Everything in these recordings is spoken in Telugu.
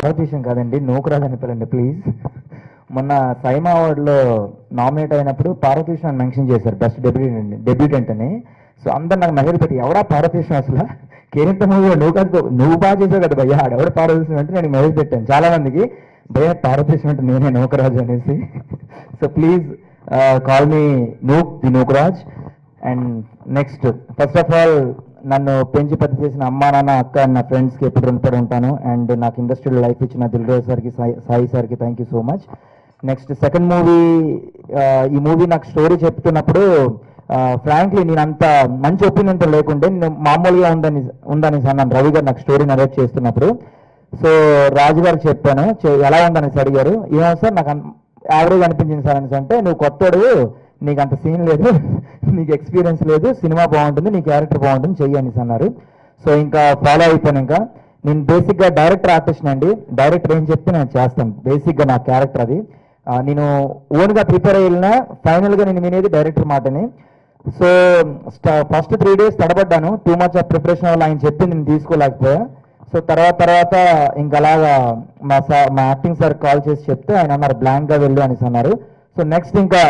భారతదేశం కాదండి, నూకరాజ్ అని పిల్లండి ప్లీజ్. మొన్న సైమా అవార్డులో నామినేట్ అయినప్పుడు పార్వతీశం అని మెన్షన్ చేశారు బెస్ట్ డెబ్యూటెంట్ అని. సో అందరు నాకు మెసేజ్ పెట్టి ఎవడా పార్వతీశం అసలు కేరింత మూవీలో నువ్వు బాగా చేసావు కదా భయ్యా, ఆడెవడ పార్వతీశం అంటే నేను మెసేజ్ పెట్టాను చాలా మందికి, భయ్యా పార్వతీశం అంటే నేనే నూకరాజు అనేసి. So please call me the Nookaraj. And next first of all నన్ను పెంచి పెద్ద చేసిన అమ్మా నాన్న అక్క నా ఫ్రెండ్స్కి ఎప్పుడు రుణపడి ఉంటాను. అండ్ నాకు ఇండస్ట్రీలో లైఫ్ ఇచ్చిన దిల్రాజు సార్కి సాయి సార్కి thank you so much. Next second movie, ఈ మూవీ నాకు స్టోరీ చెప్తున్నప్పుడు ఫ్రాంక్లీ నేను అంత మంచి ఒపీనియన్తో లేకుంటే నేను మామూలుగా ఉందని అన్నాను రవి గారు నాకు స్టోరీ నరేట్ చేస్తున్నప్పుడు. సో రాజు గారికి చెప్పాను ఎలా ఉందనేసి అడిగారు. ఏమో సార్ నాకు యావరేజ్ అనిపించింది సార్ అనేసి అంటే, నువ్వు కొత్తడు, నీకు అంత సీన్ లేదు, నీకు ఎక్స్పీరియన్స్ లేదు, సినిమా బాగుంటుంది, నీ క్యారెక్టర్ బాగుంటుంది, చెయ్యి అనేసి అన్నారు. సో ఇంకా ఫాలో అయిపోయాను. ఇంకా నేను బేసిక్గా డైరెక్టర్ ఆర్టిస్ట్ అండి, డైరెక్టర్ ఏం చెప్తే నేను చేస్తాను, బేసిక్గా నా క్యారెక్టర్ అది. నేను ఓన్గా ప్రిపేర్ అయ్యినా ఫైనల్గా నేను వినేది డైరెక్టర్ మాటని. సో ఫస్ట్ 3 days తడబడ్డాను, టూ మచ్ ఆఫ్ ప్రిపరేషన్ వల్ల ఆయన చెప్పి నేను తీసుకోలేకపోయా. సో తర్వాత ఇంకా అలాగా మా యాక్టింగ్ సార్ కాల్ చేసి చెప్తే ఆయన అన్నారు బ్లాంక్గా వెళ్ళు అనేసి అన్నారు. సో నెక్స్ట్ ఇంకా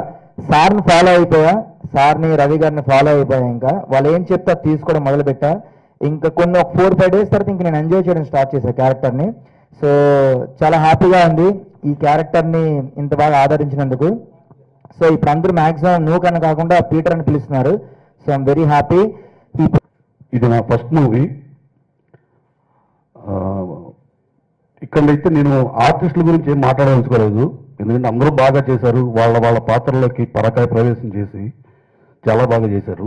సార్ని ఫాలో అయిపోయా, సార్ని రవి గారిని ఫాలో అయిపోయా. ఇంకా వాళ్ళు ఏం చెప్తే తీసుకోవడం మొదలుపెట్టా. ఇంకా కొన్ని ఒక 4-5 days తర్వాత ఇంక నేను ఎంజాయ్ చేయడం స్టార్ట్ చేశాను క్యారెక్టర్ని. సో చాలా హ్యాపీగా ఉంది ఈ క్యారెక్టర్ని ఇంత బాగా ఆదరించినందుకు. సో ఇప్పుడు అందరూ మ్యాక్సిమం నూక్ అని కాకుండా పీటర్ అని పిలుస్తున్నారు. So I'm very happy. ఇది నా ఫస్ట్ మూవీ. ఇక్కడైతే నేను ఆర్టిస్టుల గురించి ఏం మాట్లాడదలుచుకోలేదు, ఎందుకంటే అందరూ బాగా చేశారు, వాళ్ళ పాత్రలోకి పరకాయ ప్రవేశం చేసి చాలా బాగా చేశారు.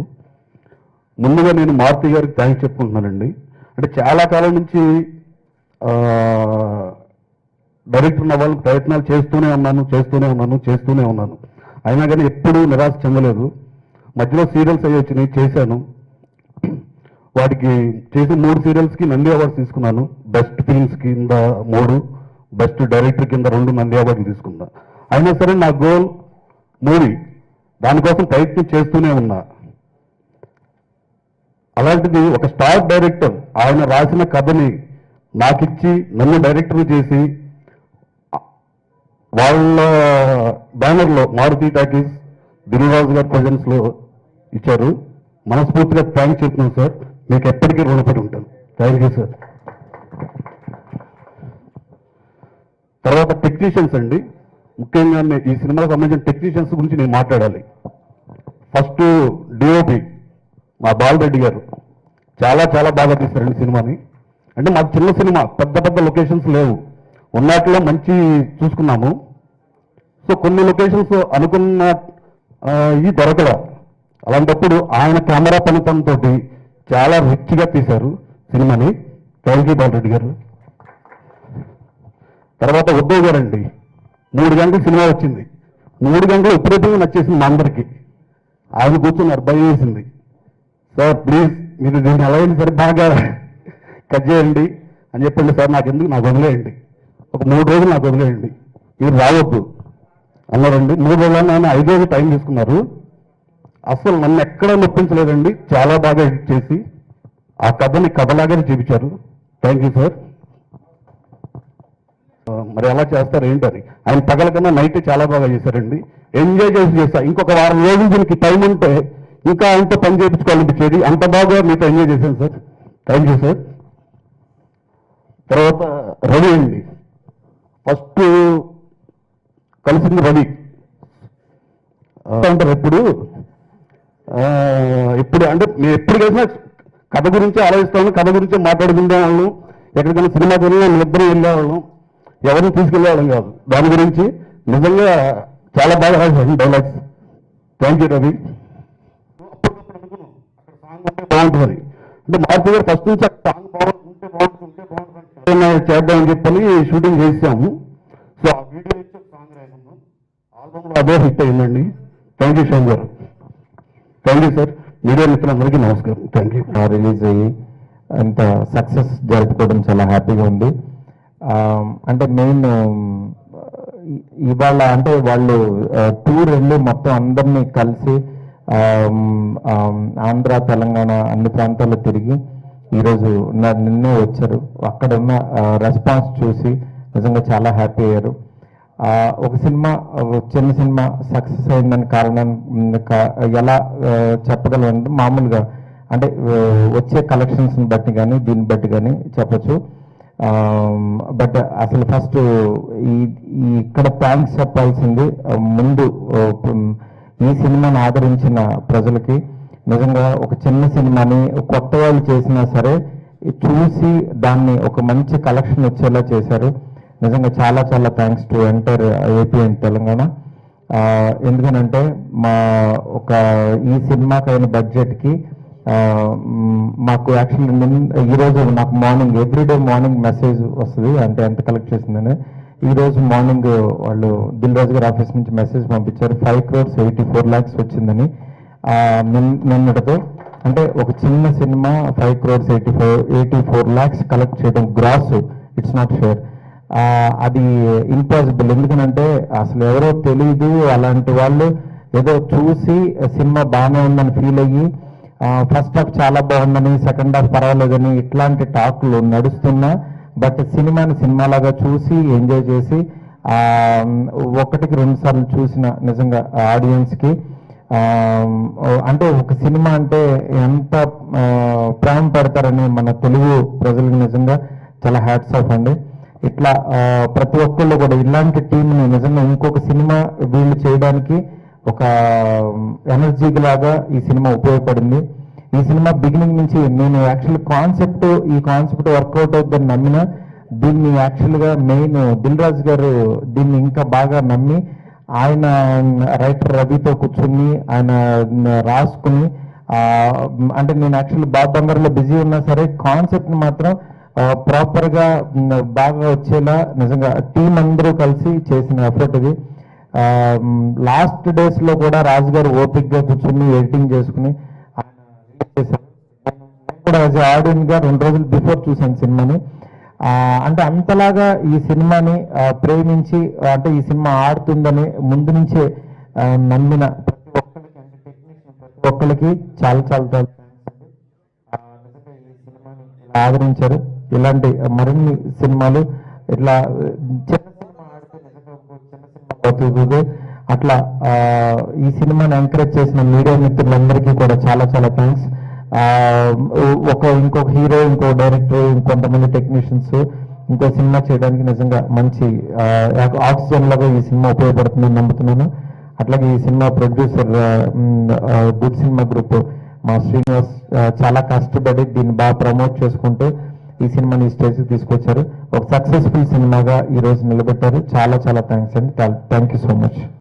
ముందుగా నేను మారుతి గారికి థ్యాంక్స్ చెప్పుకుంటున్నానండి. అంటే చాలా కాలం నుంచి డైరెక్టర్ అవ్వాలని ప్రయత్నాలు చేస్తూనే ఉన్నాను. అయినా కానీ ఎప్పుడూ నిరాశ చెందలేదు. మధ్యలో సీరియల్స్ అవి వచ్చినాయి, చేశాను. వాటికి చేసిన 3 సీరియల్స్కి నంది అవార్డ్స్ తీసుకున్నాను. బెస్ట్ ఫిల్మ్స్ కింద 3, బెస్ట్ డైరెక్టర్ కింద 2 నంది అవార్డులు తీసుకున్నా. అయినా సరే నా గోల్ మూవీ, దానికోసం ప్రయత్నం చేస్తూనే ఉన్నా. అలాంటిది ఒక స్టార్ డైరెక్టర్ ఆయన రాసిన కథని నాకిచ్చి నన్ను డైరెక్టర్ చేసి వాళ్ళ బ్యానర్లో మారుతి టాకీస్ దిల్రాజు గారి ప్రజెన్స్లో ఇచ్చారు. మనస్ఫూర్తిగా థ్యాంక్స్ చెప్తున్నాను సార్, మీకు ఎప్పటికీ రుణపడి ఉంటాను. Thank you sir. తర్వాత టెక్నీషియన్స్ అండి, ముఖ్యంగా ఈ సినిమాకు సంబంధించిన టెక్నీషియన్స్ గురించి నేను మాట్లాడాలి. ఫస్ట్ డిఓపి మా బాలరెడ్డి గారు చాలా బాగా తీశారండి సినిమాని. అంటే మాకు చిన్న సినిమా, పెద్ద లొకేషన్స్ లేవు, ఉన్నట్లో మంచి చూసుకున్నాము. సో కొన్ని లొకేషన్స్ అనుకున్న ఈ దొరకడం, అలాంటప్పుడు ఆయన కెమెరా పనితనంతో చాలా రిచ్గా తీశారు సినిమాని. థ్యాంక్ యూ బాలరెడ్డి గారు. తర్వాత ఉద్దవ్ గారు అండి, 3 గంటలు సినిమా వచ్చింది, 3 గంటలు విపరీతంగా నచ్చేసింది మా అందరికీ. ఆయన కూర్చున్నారు, భయం వేసింది. సార్ ప్లీజ్ మీరు దీన్ని ఎలా అయినా సరే బాగా కట్ చేయండి అని చెప్పండి సార్, నాకు వదిలేయండి, ఒక 3 రోజులు నాకు వదిలేయండి, మీరు రావద్దు అన్నారండి. 3 రోజులు ఆయన 5 రోజులు టైం తీసుకున్నారు. అసలు నన్ను ఎక్కడా నొప్పించలేదండి, చాలా బాగా ఎడిట్ చేసి ఆ కథని కథలాగానే చూపించారు. Thank you sir. మరి ఎలా చేస్తారు ఏంటని, ఆయన పగల కన్నా నైట్ చాలా బాగా చేశారండి. ఎంజాయ్ చేస్తా. ఇంకొక 1 వారం రోజులు దీనికి టైం ఉంటే ఇంకా ఆయనతో పని చేయించుకోవాలనిపించేది, అంత బాగా మీతో ఎంజాయ్ చేశాను సార్. Thank you sir. తర్వాత రవి అండి, ఫస్ట్ కలిసింది రవి అంటారు. ఎప్పుడు అంటే మేము ఎప్పుడు కలిసినా కథ గురించి ఆలోచిస్తాము, కథ గురించి మాట్లాడుకునే వాళ్ళం. ఎక్కడికైనా సినిమాకి వెళ్ళినా ఇద్దరం వెళ్ళేవాళ్ళం, ఎవరిని తీసుకెళ్ళేవాళ్ళం కాదు. దాని గురించి నిజంగా చాలా బాగా రాశారు డైలాగ్స్. Thank you Ravi. బాగుంటుంది అంటే మారుతి గారు ఫస్ట్ నుంచి సాంగ్ బాగుంటుంటే చేద్దామని చెప్పని షూటింగ్ చేసాము. సో ఆ వీడియో ఇచ్చి సాంగ్ రాయకున్నాం, ఆల్బమ్ అదే హిట్ అయిందండి. థ్యాంక్ యూ శ్యామ్ గారు. Thank you sir. మీడియా మిత్రులందరికీ నమస్కారం. Thank you. రిలీజ్ అయ్యి అంత సక్సెస్ జరుపుకోవడం చాలా హ్యాపీగా ఉంది. అంటే మెయిన్ ఇవాళ అంటే వాళ్ళు టూర్ వెళ్ళి మొత్తం అందరినీ కలిసి ఆంధ్ర తెలంగాణ అన్ని ప్రాంతాల్లో తిరిగి ఈరోజు నిన్నే వచ్చారు. అక్కడ ఉన్న రెస్పాన్స్ చూసి నిజంగా చాలా హ్యాపీ అయ్యారు. ఒక సినిమా చిన్న సినిమా సక్సెస్ అయిందని కారణం ఎలా చెప్పగలంటే మామూలుగా అంటే వచ్చే కలెక్షన్స్ని బట్టి కానీ దీన్ని బట్టి కానీ చెప్పచ్చు. బట్ అసలు ఫస్ట్ ఇక్కడ థ్యాంక్స్ చెప్పాల్సింది ముందు ఈ సినిమాని ఆదరించిన ప్రజలకి. నిజంగా ఒక చిన్న సినిమాని కొత్త వాళ్ళు చేసినా సరే చూసి దాన్ని ఒక మంచి కలెక్షన్ వచ్చేలా చేశారు. నిజంగా చాలా చాలా thanks to entire AP and Telangana. ఎందుకనంటే ఈ సినిమాకైన బడ్జెట్కి మాకు యాక్చువల్లీ ఈరోజు నాకు మార్నింగ్ ఎవ్రీడే మార్నింగ్ మెసేజ్ వస్తుంది, అంటే ఎంత కలెక్ట్ చేసిందని. ఈరోజు మార్నింగ్ వాళ్ళు దిల్ రాజు గారి ఆఫీస్ నుంచి మెసేజ్ పంపించారు 5,84 lakhs వచ్చిందని. నిన్నటితో అంటే ఒక చిన్న సినిమా 5,84 lakhs కలెక్ట్ చేయడం గ్రాస్, ఇట్స్ నాట్ షేర్. అది ఇంపాసిబుల్. ఎందుకనంటే అసలు ఎవరో తెలియదు అలాంటి వాళ్ళు ఏదో చూసి సినిమా బాగానే ఉందని ఫీల్ అయ్యి ఫస్ట్ హాఫ్ చాలా బాగుందని సెకండ్ హాఫ్ పర్వాలేదని ఇట్లాంటి టాక్లు నడుస్తున్నా బట్ సినిమాని సినిమాలాగా చూసి ఎంజాయ్ చేసి 1-2 సార్లు చూసిన నిజంగా ఆడియన్స్కి అంటే ఒక సినిమా అంటే ఎంత ప్రేమ పెడతారని మన తెలుగు ప్రజలకు నిజంగా చాలా హ్యాట్స్ ఆఫ్ అండి. ఇట్లా ప్రతి ఒక్కళ్ళు కూడా ఇలాంటి టీంని నిజంగా ఇంకొక సినిమా వీళ్ళు చేయడానికి ఒక ఎనర్జీ లాగా ఈ సినిమా ఉపయోగపడింది. ఈ సినిమా బిగినింగ్ నుంచి నేను యాక్చువల్ ఈ కాన్సెప్ట్ వర్కౌట్ అవుతుందని నమ్మిన దీన్ని యాక్చువల్గా మెయిన్ దిల్ రాజు గారు దీన్ని ఇంకా బాగా నమ్మి ఆయన రైటర్ రవితో కూర్చుని ఆయన రాసుకుని అంటే నేను యాక్చువల్లీ బాబ్ బంగారులో బిజీ ఉన్నా సరే కాన్సెప్ట్ని మాత్రం ప్రాపర్గా బాగా వచ్చేలా నిజంగా టీం అందరూ కలిసి చేసిన ఎఫర్ట్ ఇది. లాస్ట్ డేస్లో కూడా రాజు గారు ఓపిక్గా కూర్చుని ఎడిటింగ్ చేసుకుని కూడా యాజ్ ఆడియన్గా 2 రోజులు బిఫోర్ చూశాను సినిమాని. అంటే అంతలాగా ఈ సినిమాని ప్రేమించి అంటే ఈ సినిమా ఆడుతుందని ముందు నుంచే నమ్మిన ప్రతి ఒక్కరికి చాలా చాలా ఆదరించారు. ఇలాంటి మరిన్ని సినిమాలు ఇట్లా చిన్న సినిమా ఆడితే చిన్న సినిమా అట్లా ఈ సినిమాని ఎంకరేజ్ చేసిన మీడియా మిత్రులందరికీ కూడా చాలా చాలా థ్యాంక్స్. ఇంకొక హీరో, ఇంకో డైరెక్టర్, ఇంకొంతమంది టెక్నీషియన్స్ ఇంకో సినిమా చేయడానికి నిజంగా మంచి ఆక్సిజన్ లాగా ఈ సినిమా ఉపయోగపడుతుందని నమ్ముతున్నాను. అట్లాగే ఈ cinema producer good cinema group మా శ్రీనివాస్ చాలా కష్టపడి దీన్ని బాగా ప్రమోట్ చేసుకుంటూ ఈ సినిమాని స్టేజ్కి తీసుకొచ్చారు. ఒక సక్సెస్ఫుల్ సినిమాగా ఈ రోజు నిలబెట్టారు. చాలా చాలా థ్యాంక్స్ అండి. Thank you so much.